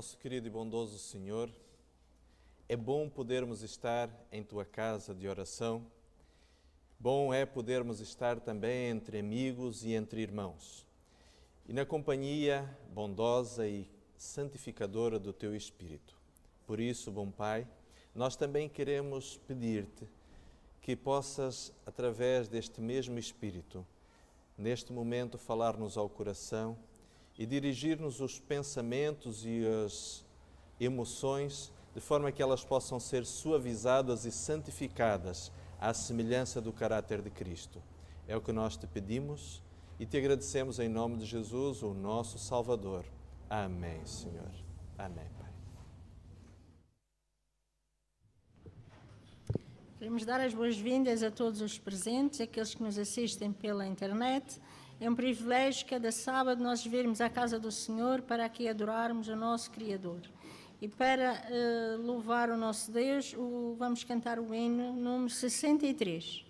Nosso querido e bondoso Senhor, é bom podermos estar em Tua casa de oração. Bom é podermos estar também entre amigos e entre irmãos. E na companhia bondosa e santificadora do Teu Espírito. Por isso, bom Pai, nós também queremos pedir-te que possas, através deste mesmo Espírito, neste momento falar-nos ao coração e dirigir-nos os pensamentos e as emoções de forma que elas possam ser suavizadas e santificadas à semelhança do caráter de Cristo. É o que nós te pedimos e te agradecemos em nome de Jesus, o nosso Salvador. Amém, Senhor. Amém, Pai. Queremos dar as boas-vindas a todos os presentes, aqueles que nos assistem pela internet. É um privilégio cada sábado nós virmos à casa do Senhor para aqui adorarmos o nosso Criador. E para louvar o nosso Deus, vamos cantar o hino número 63.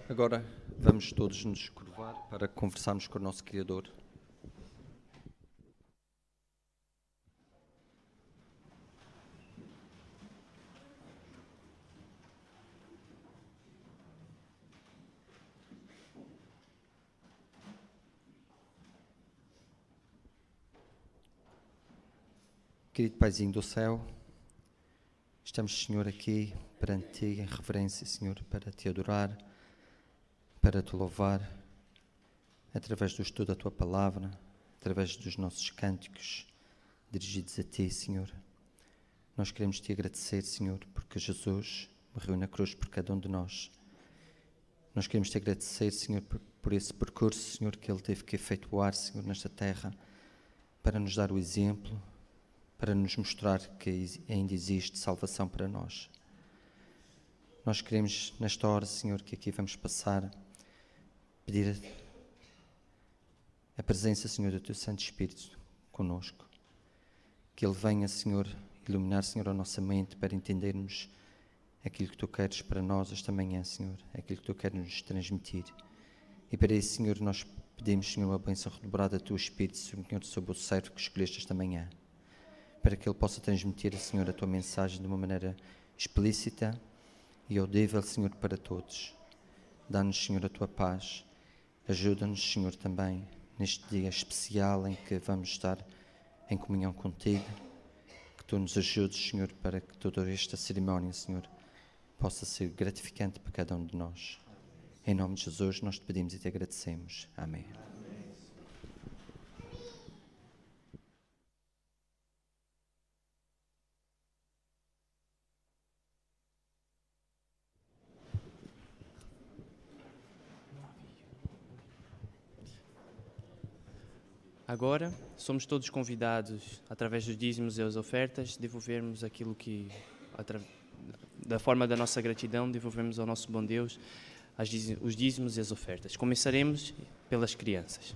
Agora vamos todos nos curvar para conversarmos com o nosso Criador. Querido Paizinho do céu, estamos, Senhor, aqui perante Ti em reverência, Senhor, para Te adorar, para Te louvar, através do estudo da Tua Palavra, através dos nossos cânticos dirigidos a Ti, Senhor. Nós queremos Te agradecer, Senhor, porque Jesus morreu na cruz por cada um de nós. Nós queremos Te agradecer, Senhor, por por esse percurso, Senhor, que Ele teve que efetuar, Senhor, nesta terra, para nos dar o exemplo, para nos mostrar que ainda existe salvação para nós. Nós queremos, nesta hora, Senhor, que aqui vamos passar, pedir a presença, Senhor, do Teu Santo Espírito conosco. Que Ele venha, Senhor, iluminar, Senhor, a nossa mente para entendermos aquilo que Tu queres para nós esta manhã, Senhor, aquilo que Tu queres nos transmitir. E para isso, Senhor, nós pedimos, Senhor, uma bênção redobrada do Teu Espírito, Senhor, sobre o servo que escolheste esta manhã, para que ele possa transmitir, Senhor, a Tua mensagem de uma maneira explícita e audível, Senhor, para todos. Dá-nos, Senhor, a Tua paz. Ajuda-nos, Senhor, também neste dia especial em que vamos estar em comunhão contigo. Que Tu nos ajudes, Senhor, para que toda esta cerimónia, Senhor, possa ser gratificante para cada um de nós. Em nome de Jesus, nós te pedimos e te agradecemos. Amém. Agora, somos todos convidados, através dos dízimos e as ofertas, devolvermos aquilo que, da forma da nossa gratidão, devolvermos ao nosso bom Deus os dízimos e as ofertas. Começaremos pelas crianças.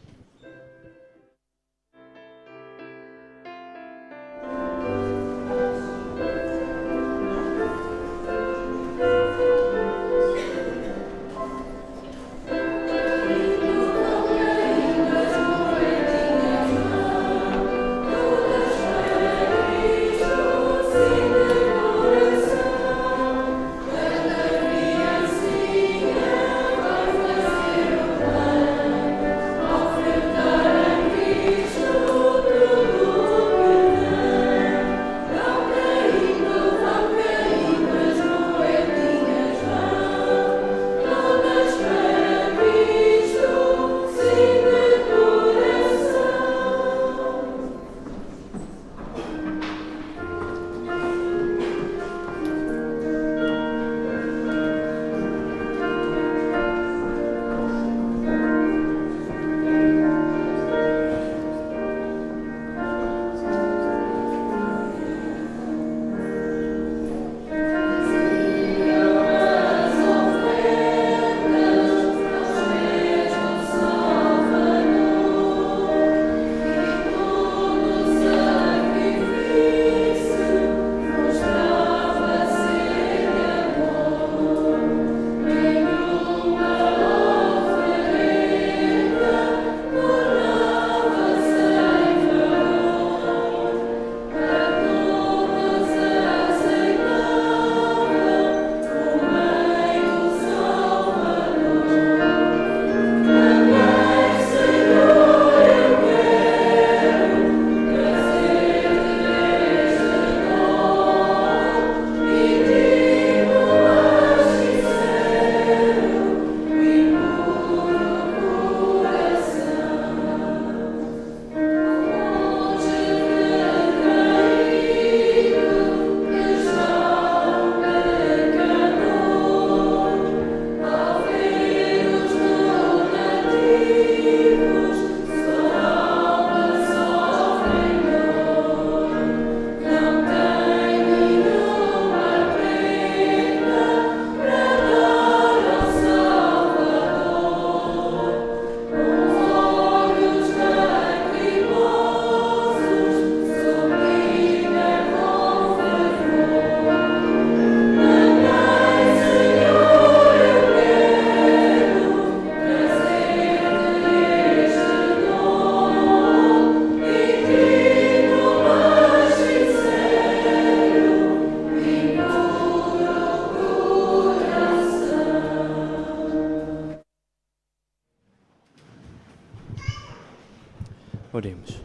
Oremos.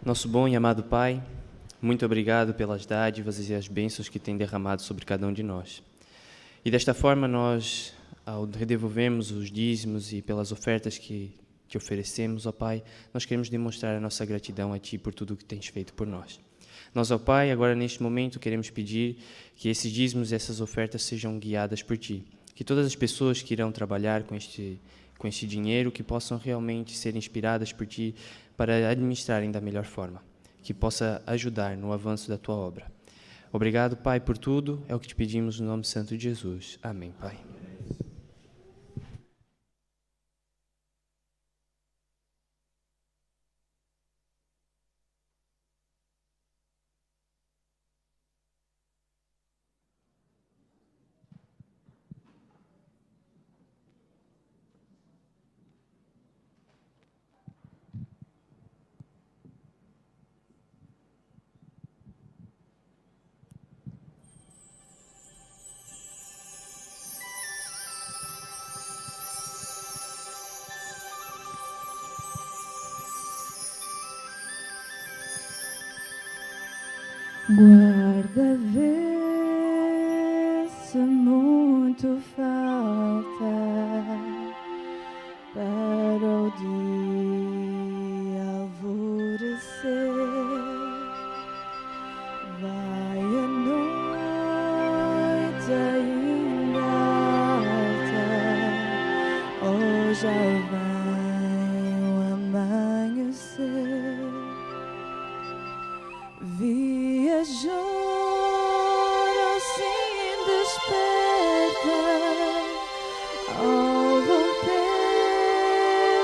Nosso bom e amado Pai, muito obrigado pelas dádivas e as bênçãos que tem derramado sobre cada um de nós. E desta forma nós, ao devolvermos os dízimos e pelas ofertas que te oferecemos, ó Pai, nós queremos demonstrar a nossa gratidão a Ti por tudo o que tens feito por nós. Nós, ó Pai, agora neste momento queremos pedir que esses dízimos e essas ofertas sejam guiadas por Ti, Que todas as pessoas que irão trabalhar com este dinheiro, que possam realmente ser inspiradas por Ti para administrarem da melhor forma, que possa ajudar no avanço da Tua obra. Obrigado, Pai, por tudo, é o que Te pedimos no nome santo de Jesus. Amém, Pai. Guarda, vê se muito falta para o dia alvorecer. Vai a noite ainda alta, ou já vem o amanhecer. Viajou assim desperta ao romper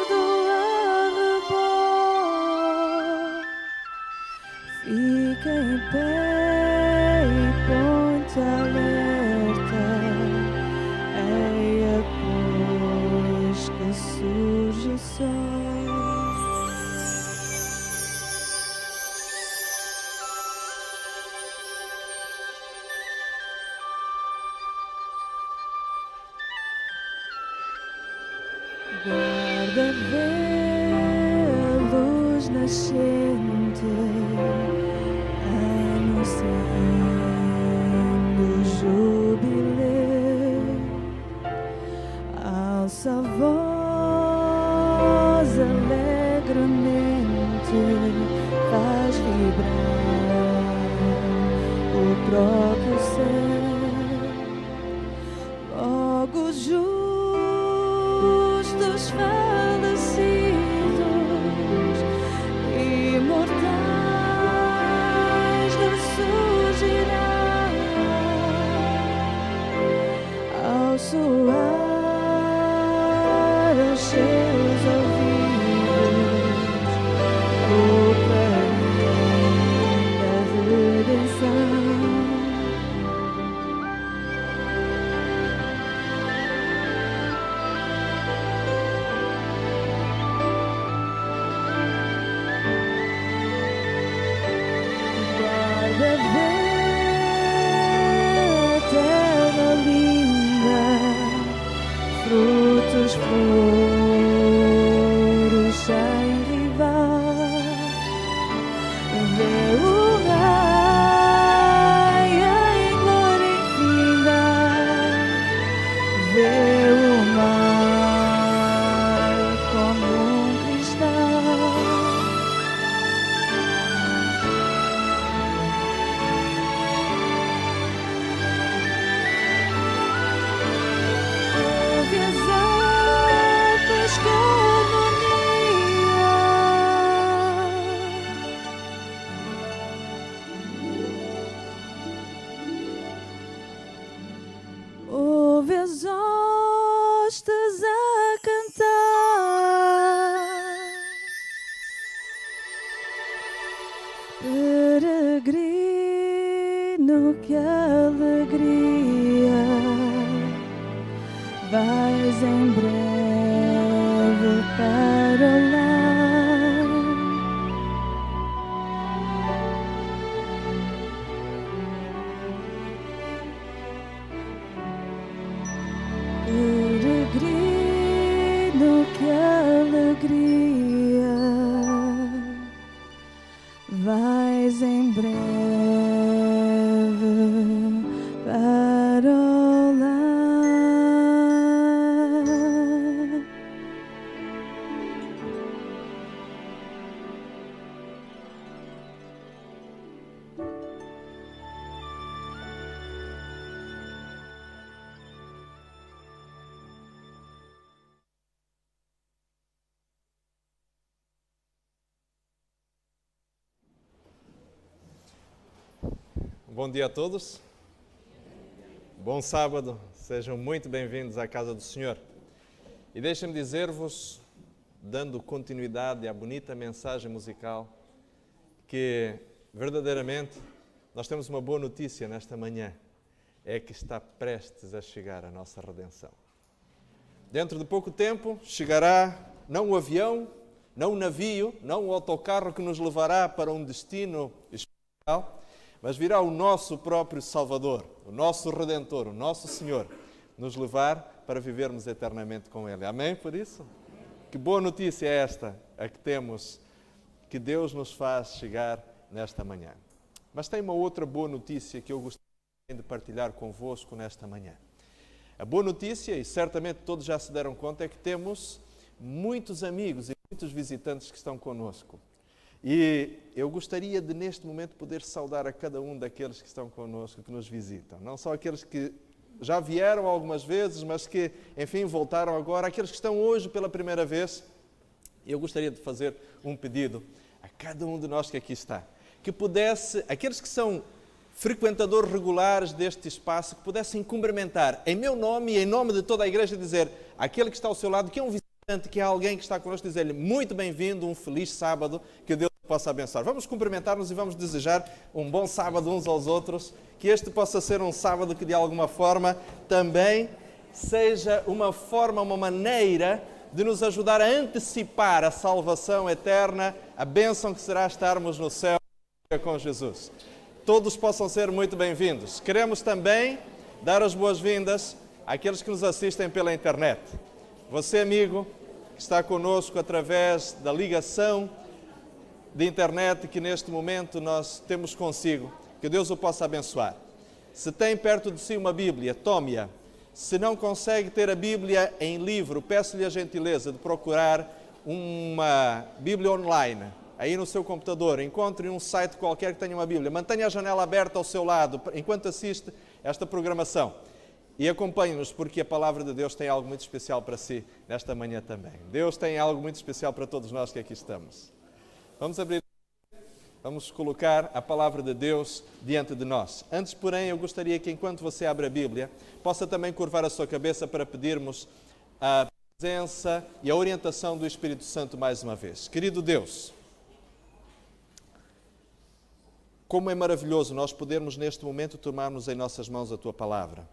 do arrebol. Fica em pé e ponte alerta, eia pois que surge o sol. Guarda, vê a luz nascente, anunciando o jubileu. Alça a voz alegremente, faz vibrar o próprio céu. Logo justos falecidos, imortais ressurgirão ao soar aos seus ouvidos o clarim da redenção. Frutos, flores sem rival, vê o Rei em glória infinita, vê o mar como um cristal. Ouve as hostes a cantar, peregrino, que alegria, vais em breve para o lar. Peregrino, que alegria, vais em breve para o lar. Bom dia a todos. Bom sábado. Sejam muito bem-vindos à casa do Senhor. E deixem-me dizer-vos, dando continuidade à bonita mensagem musical, que verdadeiramente nós temos uma boa notícia nesta manhã. É que está prestes a chegar a nossa redenção. Dentro de pouco tempo chegará não o avião, não o navio, não o autocarro que nos levará para um destino especial, mas virá o nosso próprio Salvador, o nosso Redentor, o nosso Senhor, nos levar para vivermos eternamente com Ele. Amém por isso? Que boa notícia é esta, a que temos, que Deus nos faz chegar nesta manhã. Mas tem uma outra boa notícia que eu gostaria de partilhar convosco nesta manhã. A boa notícia, e certamente todos já se deram conta, é que temos muitos amigos e muitos visitantes que estão conosco. E eu gostaria de, neste momento, poder saudar a cada um daqueles que estão conosco, que nos visitam. Não só aqueles que já vieram algumas vezes, mas que, enfim, voltaram agora. Aqueles que estão hoje pela primeira vez. Eu gostaria de fazer um pedido a cada um de nós que aqui está. Que pudesse, aqueles que são frequentadores regulares deste espaço, que pudessem cumprimentar em meu nome e em nome de toda a igreja, dizer àquele que está ao seu lado, que é um visitante, que é alguém que está connosco, dizer-lhe muito bem-vindo, um feliz sábado, que Deus possa abençoar. Vamos cumprimentar-nos e vamos desejar um bom sábado uns aos outros, que este possa ser um sábado que de alguma forma também seja uma forma, uma maneira de nos ajudar a antecipar a salvação eterna, a bênção que será estarmos no céu com Jesus. Todos possam ser muito bem-vindos. Queremos também dar as boas-vindas àqueles que nos assistem pela internet. Você, amigo, que está conosco através da ligação de internet que neste momento nós temos consigo, que Deus o possa abençoar. Se tem perto de si uma Bíblia, tome-a. Se não consegue ter a Bíblia em livro, peço-lhe a gentileza de procurar uma Bíblia online, aí no seu computador. Encontre um site qualquer que tenha uma Bíblia. Mantenha a janela aberta ao seu lado enquanto assiste esta programação. E acompanhe-nos, porque a palavra de Deus tem algo muito especial para si nesta manhã também. Deus tem algo muito especial para todos nós que aqui estamos. Vamos colocar a palavra de Deus diante de nós. Antes, porém, eu gostaria que, enquanto você abre a Bíblia, possa também curvar a sua cabeça para pedirmos a presença e a orientação do Espírito Santo mais uma vez. Querido Deus, como é maravilhoso nós podermos neste momento tomarmos em nossas mãos a Tua palavra,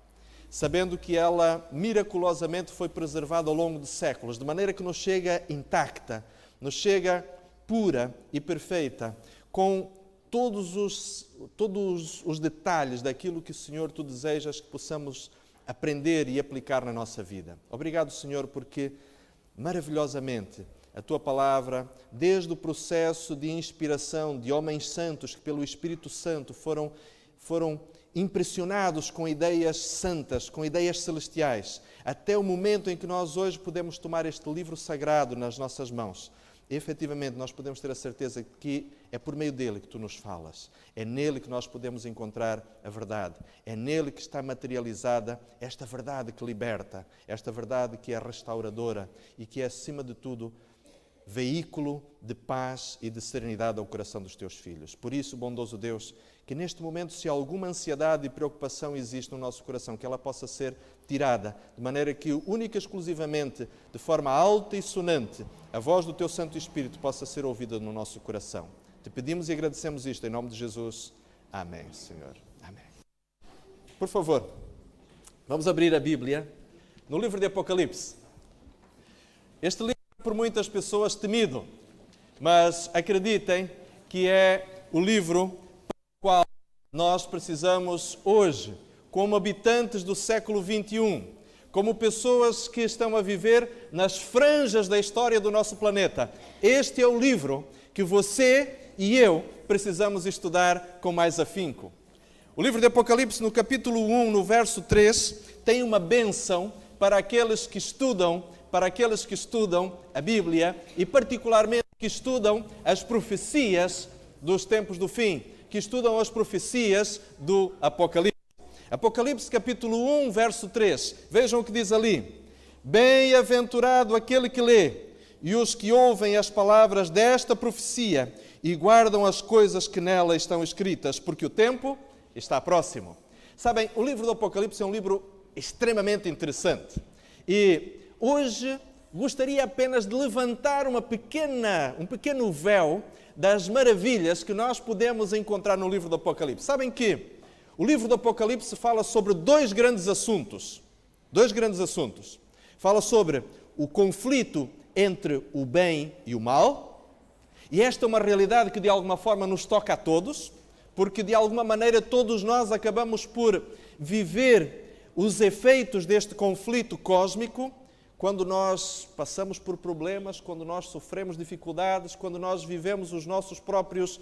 sabendo que ela miraculosamente foi preservada ao longo de séculos, de maneira que nos chega intacta, nos chega pura e perfeita, com todos os detalhes daquilo que, Senhor, Tu desejas que possamos aprender e aplicar na nossa vida. Obrigado, Senhor, porque maravilhosamente a Tua palavra, desde o processo de inspiração de homens santos que pelo Espírito Santo foram impressionados com ideias santas, com ideias celestiais, até o momento em que nós hoje podemos tomar este livro sagrado nas nossas mãos. Efetivamente, nós podemos ter a certeza que é por meio dele que Tu nos falas. É nele que nós podemos encontrar a verdade. É nele que está materializada esta verdade que liberta, esta verdade que é restauradora e que é, acima de tudo, veículo de paz e de serenidade ao coração dos Teus filhos. Por isso, bondoso Deus, que neste momento, se alguma ansiedade e preocupação existe no nosso coração, que ela possa ser tirada, de maneira que, única e exclusivamente, de forma alta e sonante, a voz do Teu Santo Espírito possa ser ouvida no nosso coração. Te pedimos e agradecemos isto em nome de Jesus. Amém, Senhor. Amém. Por favor, vamos abrir a Bíblia no livro de Apocalipse. Este livro é por muitas pessoas temido, mas acreditem que é o livro qual nós precisamos hoje, como habitantes do século XXI, como pessoas que estão a viver nas franjas da história do nosso planeta. Este é o livro que você e eu precisamos estudar com mais afinco. O livro de Apocalipse, no capítulo 1, no verso 3, tem uma bênção para aqueles que estudam a Bíblia e particularmente que estudam as profecias dos tempos do fim, que estudam as profecias do Apocalipse. Apocalipse capítulo 1, verso 3. Vejam o que diz ali. Bem-aventurado aquele que lê e os que ouvem as palavras desta profecia e guardam as coisas que nela estão escritas, porque o tempo está próximo. Sabem, o livro do Apocalipse é um livro extremamente interessante. E hoje gostaria apenas de levantar um pequeno véu das maravilhas que nós podemos encontrar no livro do Apocalipse. Sabem que o livro do Apocalipse fala sobre dois grandes assuntos. Fala sobre o conflito entre o bem e o mal. E esta é uma realidade que de alguma forma nos toca a todos, porque de alguma maneira todos nós acabamos por viver os efeitos deste conflito cósmico quando nós passamos por problemas, quando nós sofremos dificuldades, quando nós vivemos os nossos próprios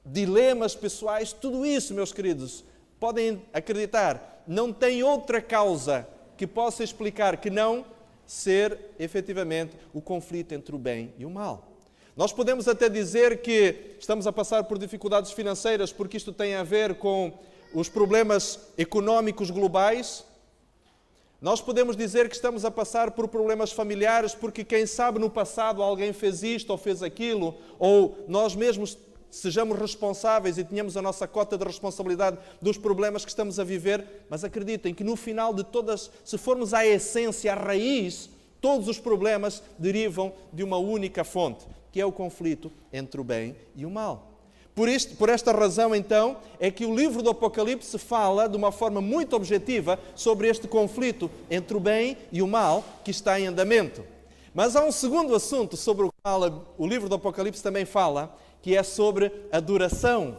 dilemas pessoais. Tudo isso, meus queridos, podem acreditar, não tem outra causa que possa explicar que não ser efetivamente o conflito entre o bem e o mal. Nós podemos até dizer que estamos a passar por dificuldades financeiras porque isto tem a ver com os problemas económicos globais. Nós podemos dizer que estamos a passar por problemas familiares porque, quem sabe, no passado alguém fez isto ou fez aquilo, ou nós mesmos sejamos responsáveis e tenhamos a nossa cota de responsabilidade dos problemas que estamos a viver. Mas acreditem que no final de todas, se formos à essência, à raiz, todos os problemas derivam de uma única fonte, que é o conflito entre o bem e o mal. Por esta razão, então, é que o livro do Apocalipse fala de uma forma muito objetiva sobre este conflito entre o bem e o mal que está em andamento. Mas há um segundo assunto sobre o qual o livro do Apocalipse também fala, que é sobre adoração.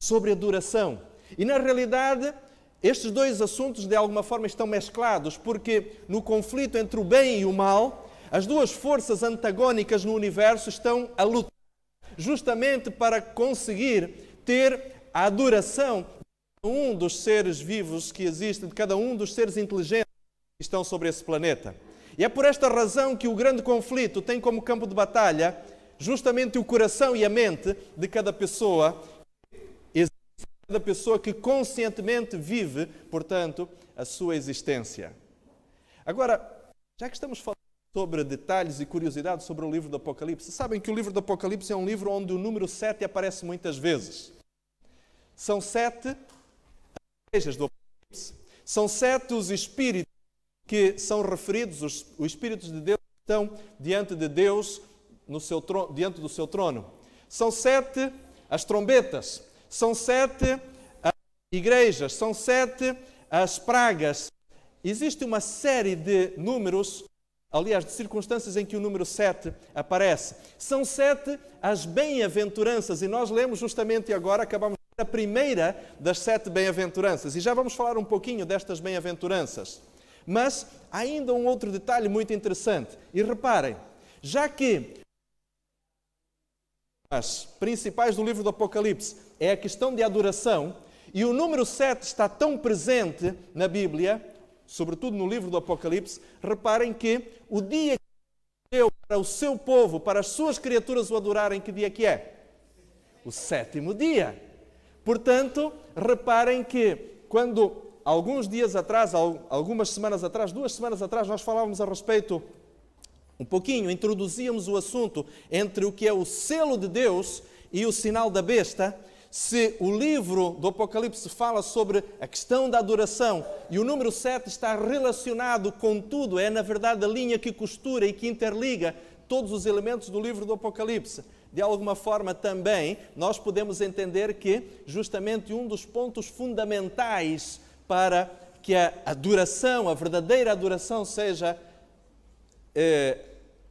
Sobre adoração. E, na realidade, estes dois assuntos, de alguma forma, estão mesclados, porque no conflito entre o bem e o mal, as duas forças antagónicas no universo estão a lutar justamente para conseguir ter a adoração de cada um dos seres vivos que existem, de cada um dos seres inteligentes que estão sobre esse planeta. E é por esta razão que o grande conflito tem como campo de batalha justamente o coração e a mente de cada pessoa, cada pessoa que conscientemente vive, portanto, a sua existência. Agora, já que estamos falando sobre detalhes e curiosidades sobre o livro do Apocalipse, sabem que o livro do Apocalipse é um livro onde o número 7 aparece muitas vezes. São 7 igrejas do Apocalipse. São 7 os espíritos que são referidos, os espíritos de Deus que estão diante de Deus, diante do seu trono. São 7 as trombetas. São 7 as igrejas. São 7 as pragas. Existe uma série de números, aliás, de circunstâncias em que o número 7 aparece. São 7 as bem-aventuranças, e nós lemos justamente agora, acabamos de ler a primeira das 7 bem-aventuranças, e já vamos falar um pouquinho destas bem-aventuranças. Mas há ainda um outro detalhe muito interessante, e reparem, já que as principais do livro do Apocalipse é a questão de adoração, e o número 7 está tão presente na Bíblia, sobretudo no livro do Apocalipse, reparem que o dia que deu para o seu povo, para as suas criaturas o adorarem, que dia que é? O 7º dia. Portanto, reparem que quando alguns dias atrás, algumas semanas atrás, 2 semanas atrás, nós falávamos a respeito, um pouquinho, introduzíamos o assunto entre o que é o selo de Deus e o sinal da besta. Se o livro do Apocalipse fala sobre a questão da adoração e o número 7 está relacionado com tudo, é na verdade a linha que costura e que interliga todos os elementos do livro do Apocalipse. De alguma forma também nós podemos entender que justamente um dos pontos fundamentais para que a adoração, a verdadeira adoração seja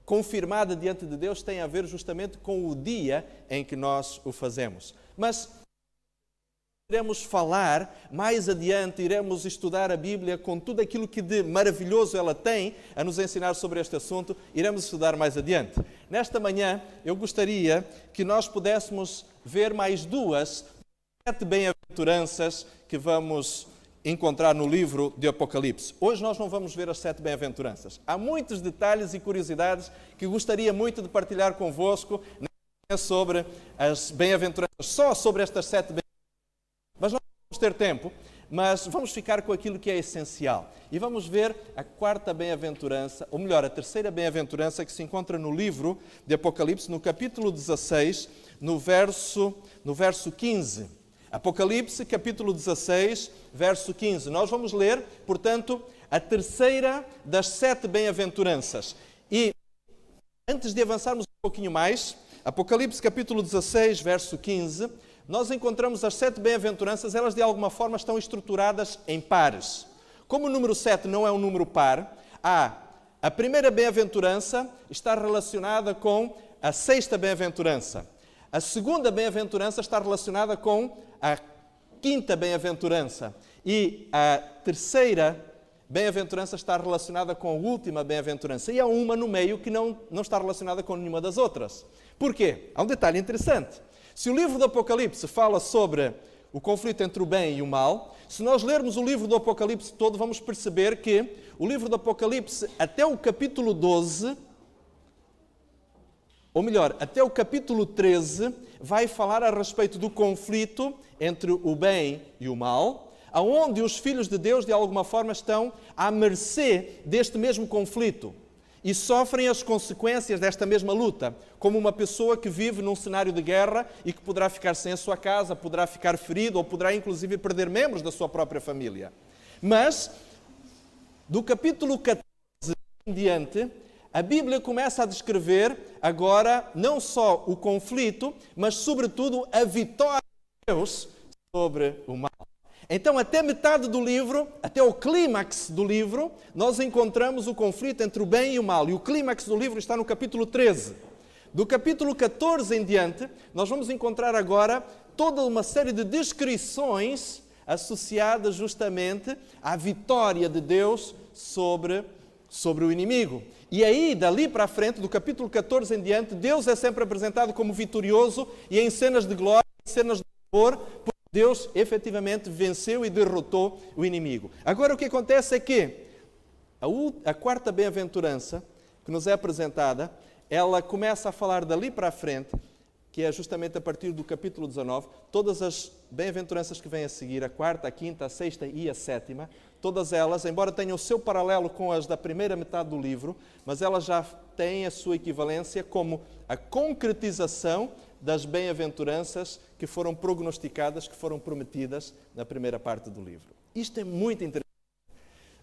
confirmada diante de Deus tem a ver justamente com o dia em que nós o fazemos. Mas iremos falar mais adiante, iremos estudar a Bíblia com tudo aquilo que de maravilhoso ela tem a nos ensinar sobre este assunto, iremos estudar mais adiante. Nesta manhã, eu gostaria que nós pudéssemos ver mais 7 bem-aventuranças que vamos encontrar no livro de Apocalipse. Hoje nós não vamos ver as 7 bem-aventuranças. Há muitos detalhes e curiosidades que gostaria muito de partilhar convosco sobre as bem-aventuranças, só sobre estas 7 bem-aventuranças. Mas nós não vamos ter tempo, mas vamos ficar com aquilo que é essencial. E vamos ver a 4ª bem-aventurança, ou melhor, a 3ª bem-aventurança que se encontra no livro de Apocalipse, no capítulo 16, no verso 15. Apocalipse, capítulo 16, verso 15. Nós vamos ler, portanto, a terceira das 7 bem-aventuranças. E, antes de avançarmos um pouquinho mais, Apocalipse, capítulo 16, verso 15, nós encontramos as 7 bem-aventuranças, elas de alguma forma estão estruturadas em pares. Como o número 7 não é um número par, a primeira bem-aventurança está relacionada com a 6ª bem-aventurança. A segunda bem-aventurança está relacionada com a 5ª bem-aventurança. E a terceira bem-aventurança está relacionada com a última bem-aventurança. E há uma no meio que não está relacionada com nenhuma das outras. Por quê? Há um detalhe interessante. Se o livro do Apocalipse fala sobre o conflito entre o bem e o mal, se nós lermos o livro do Apocalipse todo, vamos perceber que o livro do Apocalipse, até o capítulo 12, ou melhor, até o capítulo 13, vai falar a respeito do conflito entre o bem e o mal, aonde os filhos de Deus, de alguma forma, estão à mercê deste mesmo conflito e sofrem as consequências desta mesma luta, como uma pessoa que vive num cenário de guerra e que poderá ficar sem a sua casa, poderá ficar ferido ou poderá inclusive perder membros da sua própria família. Mas, do capítulo 14 em diante, a Bíblia começa a descrever agora não só o conflito, mas sobretudo a vitória de Deus sobre o mal. Então, até metade do livro, até o clímax do livro, nós encontramos o conflito entre o bem e o mal. E o clímax do livro está no capítulo 13. Do capítulo 14 em diante, nós vamos encontrar agora toda uma série de descrições associadas justamente à vitória de Deus sobre o inimigo. E aí, dali para a frente, do capítulo 14 em diante, Deus é sempre apresentado como vitorioso e em cenas de glória, em cenas de louvor, porque Deus efetivamente venceu e derrotou o inimigo. Agora o que acontece é que a 4ª bem-aventurança que nos é apresentada, ela começa a falar dali para a frente, que é justamente a partir do capítulo 19, todas as bem-aventuranças que vêm a seguir, a 4ª, a 5ª, a 6ª e a 7ª, todas elas, embora tenham o seu paralelo com as da primeira metade do livro, mas elas já têm a sua equivalência como a concretização das bem-aventuranças que foram prognosticadas, que foram prometidas na primeira parte do livro. Isto é muito interessante.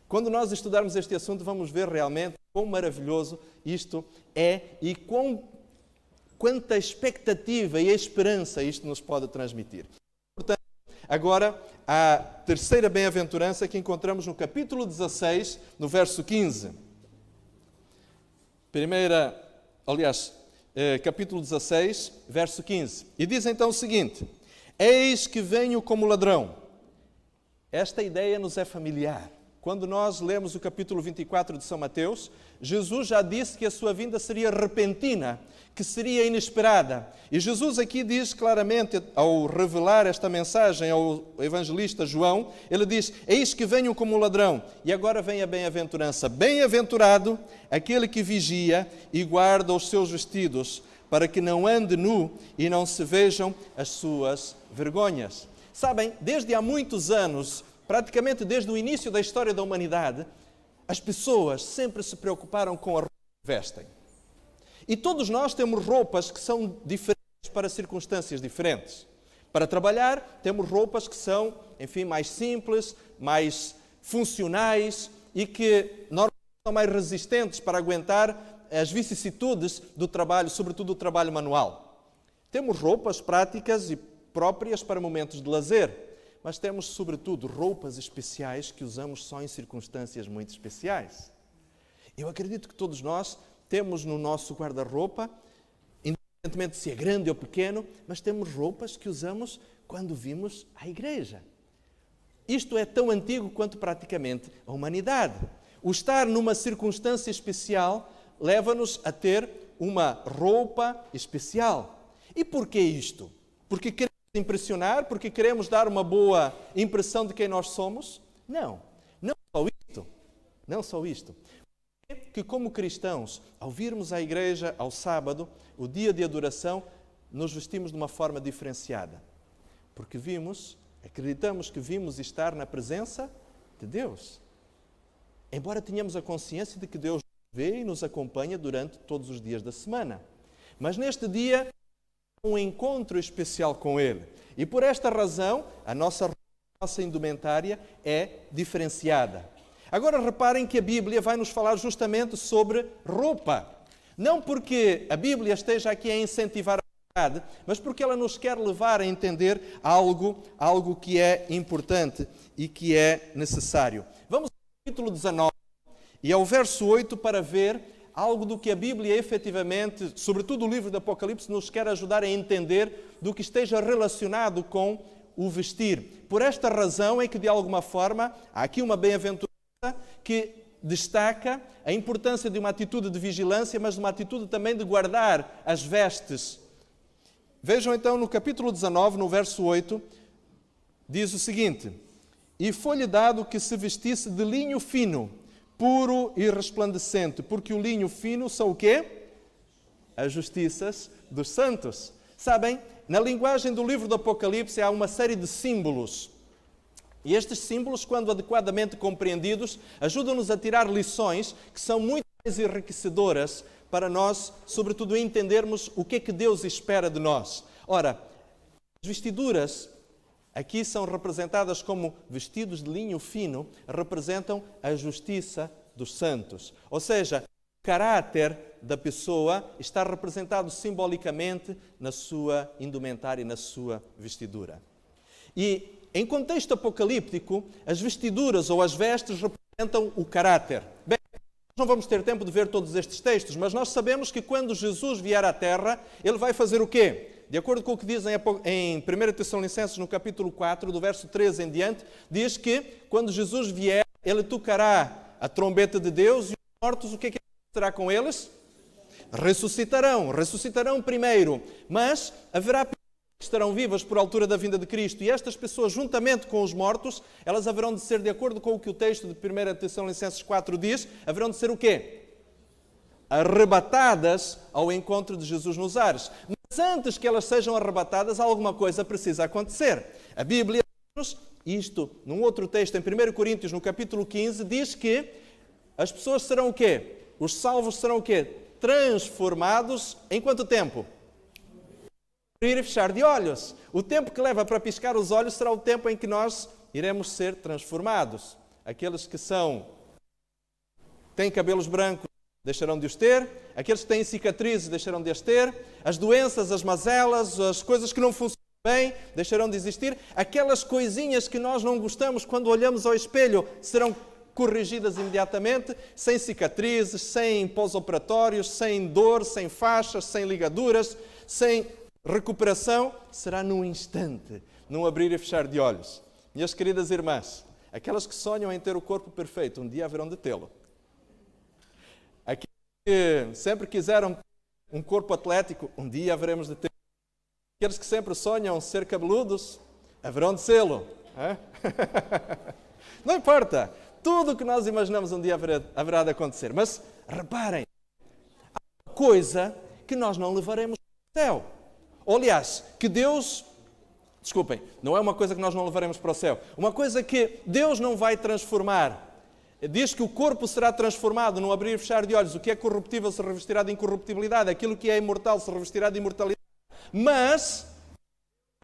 Quando nós estudarmos este assunto, vamos ver realmente quão maravilhoso isto é e quanta expectativa e esperança isto nos pode transmitir. Portanto, agora, a terceira bem-aventurança que encontramos no capítulo 16, no verso 15. Capítulo 16, verso 15. E diz então o seguinte: eis que venho como ladrão. Esta ideia nos é familiar. Quando nós lemos o capítulo 24 de São Mateus, Jesus já disse que a sua vinda seria repentina, que seria inesperada. E Jesus aqui diz claramente, ao revelar esta mensagem ao evangelista João, ele diz: eis que venho como ladrão. E agora vem a bem-aventurança. Bem-aventurado aquele que vigia e guarda os seus vestidos, para que não ande nu e não se vejam as suas vergonhas. Sabem, desde há muitos anos, praticamente desde o início da história da humanidade, as pessoas sempre se preocuparam com a roupa que vestem. E todos nós temos roupas que são diferentes para circunstâncias diferentes. Para trabalhar, temos roupas que são, enfim, mais simples, mais funcionais e que normalmente são mais resistentes para aguentar as vicissitudes do trabalho, sobretudo do trabalho manual. Temos roupas práticas e próprias para momentos de lazer, mas temos, sobretudo, roupas especiais que usamos só em circunstâncias muito especiais. Eu acredito que todos nós temos no nosso guarda-roupa, independentemente se é grande ou pequeno, mas temos roupas que usamos quando vimos à igreja. Isto é tão antigo quanto praticamente a humanidade. O estar numa circunstância especial leva-nos a ter uma roupa especial. E porquê isto? Porque queremos impressionar? Porque queremos dar uma boa impressão de quem nós somos? Não. Não só isto. Que como cristãos, ao virmos à igreja ao sábado, o dia de adoração, nos vestimos de uma forma diferenciada. Porque acreditamos que vimos estar na presença de Deus. Embora tenhamos a consciência de que Deus nos vê e nos acompanha durante todos os dias da semana. Mas neste dia, um encontro especial com Ele. E por esta razão, a nossa indumentária é diferenciada. Agora reparem que a Bíblia vai nos falar justamente sobre roupa. Não porque a Bíblia esteja aqui a incentivar a verdade, mas porque ela nos quer levar a entender algo que é importante e que é necessário. Vamos ao capítulo 19 e ao verso 8 para ver algo do que a Bíblia efetivamente, sobretudo o livro do Apocalipse, nos quer ajudar a entender do que esteja relacionado com o vestir. Por esta razão é que, de alguma forma, há aqui uma bem-aventurança que destaca a importância de uma atitude de vigilância, mas de uma atitude também de guardar as vestes. Vejam então no capítulo 19, no verso 8, diz o seguinte: E foi-lhe dado que se vestisse de linho fino, puro e resplandecente, porque o linho fino são o quê? As justiças dos santos. Sabem, na linguagem do livro do Apocalipse há uma série de símbolos. E estes símbolos, quando adequadamente compreendidos, ajudam-nos a tirar lições que são muito mais enriquecedoras para nós, sobretudo, entendermos o que é que Deus espera de nós. Ora, as vestiduras aqui são representadas como vestidos de linho fino, representam a justiça dos santos. Ou seja, o caráter da pessoa está representado simbolicamente na sua indumentária e na sua vestidura. E, em contexto apocalíptico, as vestiduras ou as vestes representam o caráter. Bem, não vamos ter tempo de ver todos estes textos, mas nós sabemos que quando Jesus vier à Terra, Ele vai fazer o quê? De acordo com o que diz em 1 Tessalonicenses, no capítulo 4, do verso 13 em diante, diz que quando Jesus vier, Ele tocará a trombeta de Deus e os mortos, o que é que será com eles? Ressuscitarão primeiro, mas haverá pessoas que estarão vivas por altura da vinda de Cristo, e estas pessoas, juntamente com os mortos, elas haverão de ser, de acordo com o que o texto de 1 Tessalonicenses 4 diz, haverão de ser o quê? Arrebatadas ao encontro de Jesus nos ares. Mas antes que elas sejam arrebatadas, alguma coisa precisa acontecer. A Bíblia diz-nos isto, num outro texto, em 1 Coríntios, no capítulo 15, diz que as pessoas serão o quê? Os salvos serão o quê? Transformados em quanto tempo? Abrir e fechar de olhos. O tempo que leva para piscar os olhos será o tempo em que nós iremos ser transformados. Aqueles que têm cabelos brancos deixarão de os ter, aqueles que têm cicatrizes deixarão de as ter, as doenças, as mazelas, as coisas que não funcionam bem deixarão de existir, aquelas coisinhas que nós não gostamos quando olhamos ao espelho serão corrigidas imediatamente, sem cicatrizes, sem pós-operatórios, sem dor, sem faixas, sem ligaduras, sem recuperação, será num instante, num abrir e fechar de olhos. Minhas queridas irmãs, aquelas que sonham em ter o corpo perfeito, um dia haverão de tê-lo. Aqueles que sempre quiseram um corpo atlético, um dia haveremos de ter. Aqueles que sempre sonham ser cabeludos, haverão de sê-lo. Não importa, tudo o que nós imaginamos um dia haverá de acontecer. Mas reparem, há uma coisa que nós não levaremos para o céu. Ou, aliás, que Deus... Desculpem, não é uma coisa que nós não levaremos para o céu. Uma coisa que Deus não vai transformar. Diz que o corpo será transformado num abrir e fechar de olhos. O que é corruptível se revestirá de incorruptibilidade. Aquilo que é imortal se revestirá de imortalidade. Mas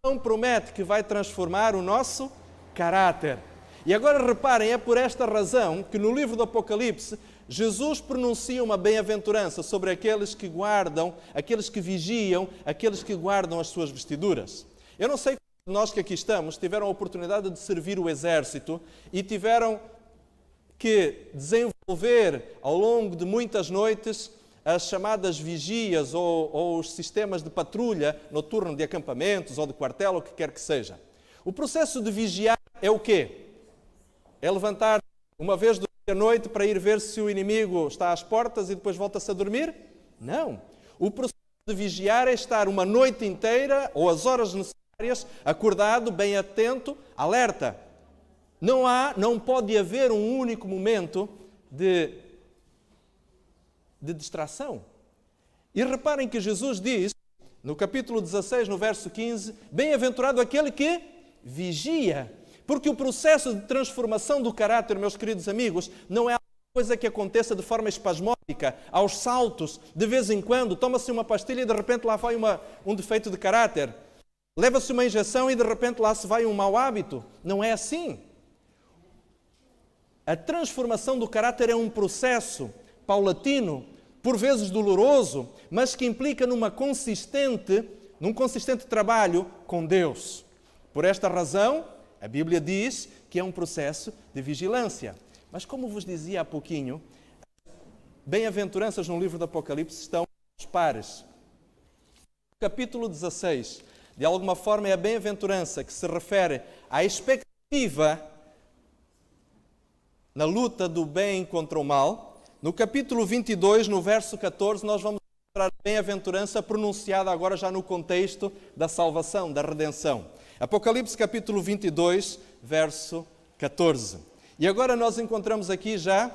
não promete que vai transformar o nosso caráter. E agora reparem, é por esta razão que no livro do Apocalipse Jesus pronuncia uma bem-aventurança sobre aqueles que guardam, aqueles que vigiam, aqueles que guardam as suas vestiduras. Eu não sei quantos de nós que aqui estamos tiveram a oportunidade de servir o exército e tiveram que desenvolver ao longo de muitas noites as chamadas vigias ou os sistemas de patrulha noturno de acampamentos ou de quartel, ou o que quer que seja. O processo de vigiar é o quê? É levantar uma vez durante a noite para ir ver se o inimigo está às portas e depois volta-se a dormir? Não. O processo de vigiar é estar uma noite inteira, ou as horas necessárias, acordado, bem atento, alerta. Não pode haver um único momento de distração. E reparem que Jesus diz, no capítulo 16, no verso 15, bem-aventurado aquele que vigia. Porque o processo de transformação do caráter, meus queridos amigos, não é algo coisa que aconteça de forma espasmódica, aos saltos, de vez em quando, toma-se uma pastilha e de repente lá vai um defeito de caráter. Leva-se uma injeção e de repente lá se vai um mau hábito. Não é assim. A transformação do caráter é um processo paulatino, por vezes doloroso, mas que implica num consistente trabalho com Deus. Por esta razão, a Bíblia diz que é um processo de vigilância. Mas como vos dizia há pouquinho, bem-aventuranças no livro do Apocalipse estão aos pares. Capítulo 16, de alguma forma é a bem-aventurança que se refere à expectativa na luta do bem contra o mal. No capítulo 22, no verso 14, nós vamos encontrar a bem-aventurança pronunciada agora já no contexto da salvação, da redenção. Apocalipse capítulo 22, verso 14. E agora nós encontramos aqui já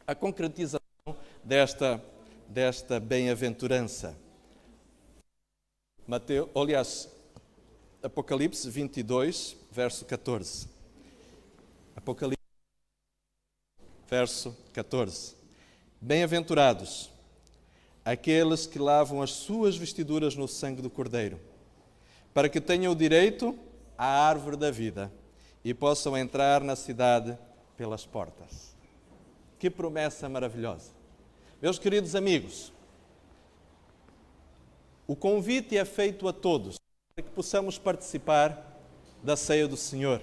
a concretização desta bem-aventurança. Apocalipse 22, verso 14. Apocalipse, verso 14. Bem-aventurados aqueles que lavam as suas vestiduras no sangue do Cordeiro, para que tenham o direito à árvore da vida e possam entrar na cidade pelas portas. Que promessa maravilhosa! Meus queridos amigos, o convite é feito a todos para que possamos participar da ceia do Senhor.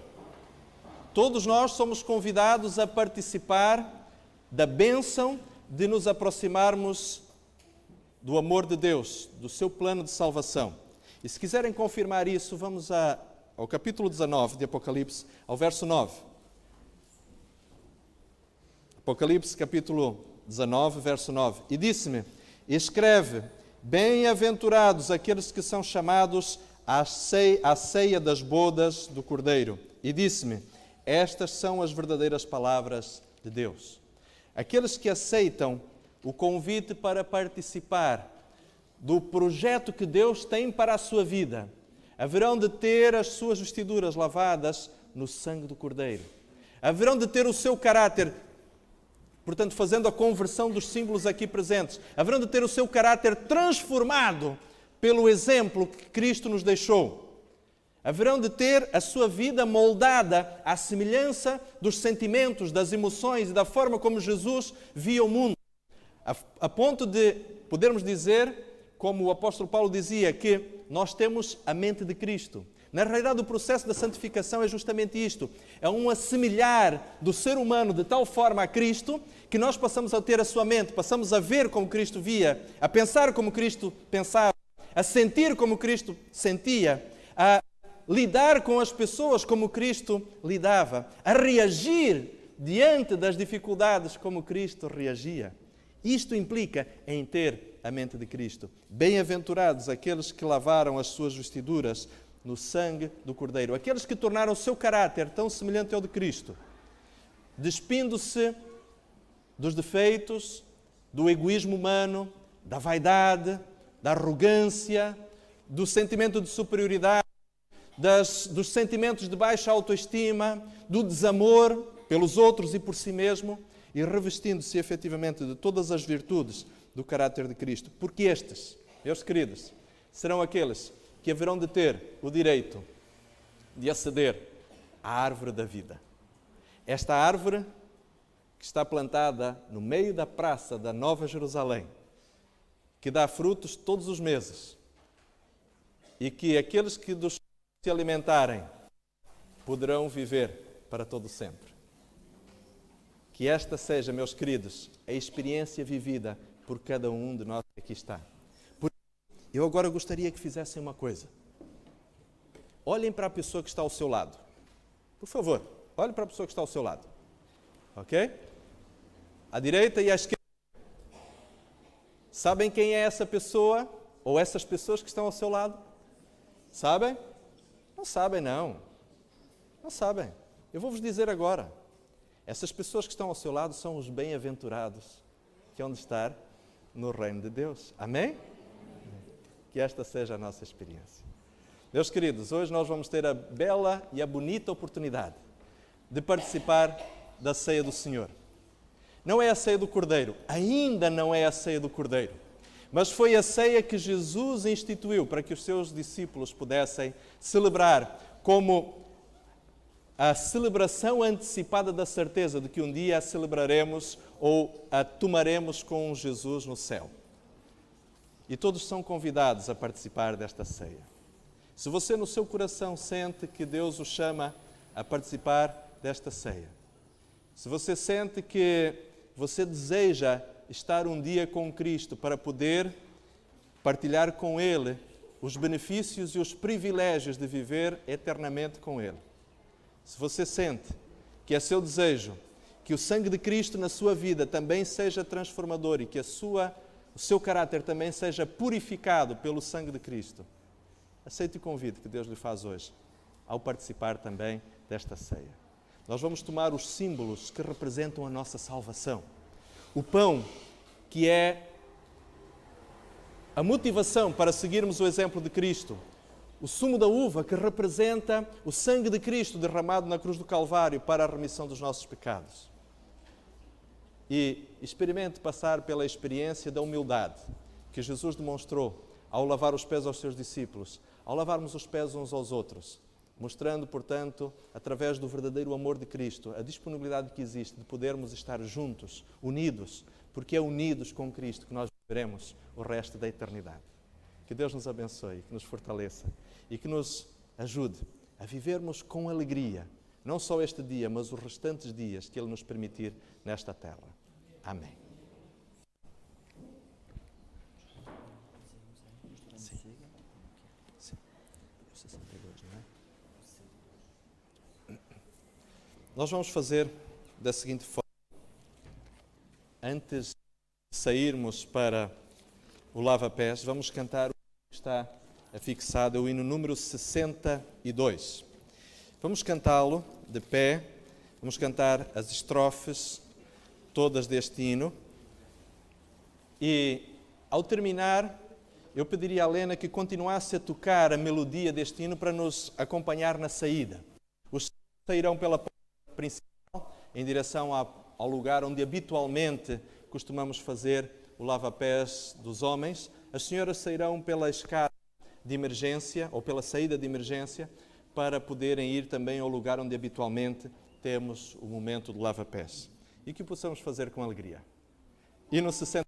Todos nós somos convidados a participar da bênção de nos aproximarmos do amor de Deus, do seu plano de salvação. E se quiserem confirmar isso, vamos ao capítulo 19 de Apocalipse, ao verso 9. Apocalipse, capítulo 19, verso 9. E disse-me, escreve, bem-aventurados aqueles que são chamados à ceia das bodas do Cordeiro. E disse-me, estas são as verdadeiras palavras de Deus. Aqueles que aceitam o convite para participar do projeto que Deus tem para a sua vida, haverão de ter as suas vestiduras lavadas no sangue do Cordeiro. Haverão de ter o seu caráter, portanto, fazendo a conversão dos símbolos aqui presentes, haverão de ter o seu caráter transformado pelo exemplo que Cristo nos deixou. Haverão de ter a sua vida moldada à semelhança dos sentimentos, das emoções e da forma como Jesus via o mundo. A ponto de podermos dizer, como o apóstolo Paulo dizia, que nós temos a mente de Cristo. Na realidade, o processo da santificação é justamente isto. É um assemelhar do ser humano de tal forma a Cristo que nós passamos a ter a sua mente, passamos a ver como Cristo via, a pensar como Cristo pensava, a sentir como Cristo sentia, a lidar com as pessoas como Cristo lidava, a reagir diante das dificuldades como Cristo reagia. Isto implica em ter a mente de Cristo. Bem-aventurados aqueles que lavaram as suas vestiduras no sangue do Cordeiro, aqueles que tornaram o seu caráter tão semelhante ao de Cristo, despindo-se dos defeitos, do egoísmo humano, da vaidade, da arrogância, do sentimento de superioridade, dos sentimentos de baixa autoestima, do desamor pelos outros e por si mesmo, e revestindo-se efetivamente de todas as virtudes do caráter de Cristo. Porque estes, meus queridos, serão aqueles que haverão de ter o direito de aceder à árvore da vida. Esta árvore que está plantada no meio da praça da Nova Jerusalém, que dá frutos todos os meses, e que aqueles que dos se alimentarem poderão viver para todo sempre. Que esta seja, meus queridos, a experiência vivida por cada um de nós que aqui está. Eu agora gostaria que fizessem uma coisa. Olhem para a pessoa que está ao seu lado. Por favor, olhem para a pessoa que está ao seu lado. Ok? À direita e à esquerda. Sabem quem é essa pessoa ou essas pessoas que estão ao seu lado? Sabem? Não sabem, não. Não sabem. Eu vou vos dizer agora. Essas pessoas que estão ao seu lado são os bem-aventurados que hão de estar no reino de Deus. Amém? Que esta seja a nossa experiência. Meus queridos, hoje nós vamos ter a bela e a bonita oportunidade de participar da ceia do Senhor. não é a ceia do Cordeiro, ainda não é a ceia do Cordeiro, mas foi a ceia que Jesus instituiu para que os seus discípulos pudessem celebrar como a celebração antecipada da certeza de que um dia a celebraremos ou a tomaremos com Jesus no céu. E todos são convidados a participar desta ceia. Se você no seu coração sente que Deus o chama a participar desta ceia, se você sente que você deseja estar um dia com Cristo para poder partilhar com Ele os benefícios e os privilégios de viver eternamente com Ele, se você sente que é seu desejo que o sangue de Cristo na sua vida também seja transformador e que o seu caráter também seja purificado pelo sangue de Cristo, aceite o convite que Deus lhe faz hoje ao participar também desta ceia. Nós vamos tomar os símbolos que representam a nossa salvação. O pão, que é a motivação para seguirmos o exemplo de Cristo. O sumo da uva, que representa o sangue de Cristo derramado na cruz do Calvário para a remissão dos nossos pecados. E experimente passar pela experiência da humildade que Jesus demonstrou ao lavar os pés aos seus discípulos, ao lavarmos os pés uns aos outros, mostrando, portanto, através do verdadeiro amor de Cristo, a disponibilidade que existe de podermos estar juntos, unidos, porque é unidos com Cristo que nós viveremos o resto da eternidade. Que Deus nos abençoe, que nos fortaleça e que nos ajude a vivermos com alegria, não só este dia, mas os restantes dias que Ele nos permitir nesta terra. Amém. Nós vamos fazer da seguinte forma. Antes de sairmos para o lava-pés, vamos cantar o que está afixado, o hino número 62. Vamos cantá-lo de pé, vamos cantar as estrofes todas deste hino. E, ao terminar, eu pediria à Helena que continuasse a tocar a melodia deste hino para nos acompanhar na saída. Os sairão pela porta principal, em direção ao lugar onde habitualmente costumamos fazer o lava-pés dos homens. As senhoras sairão pela escada de emergência, ou pela saída de emergência, para poderem ir também ao lugar onde habitualmente temos o momento do lava-pés. E que o possamos fazer com alegria. Hino 60.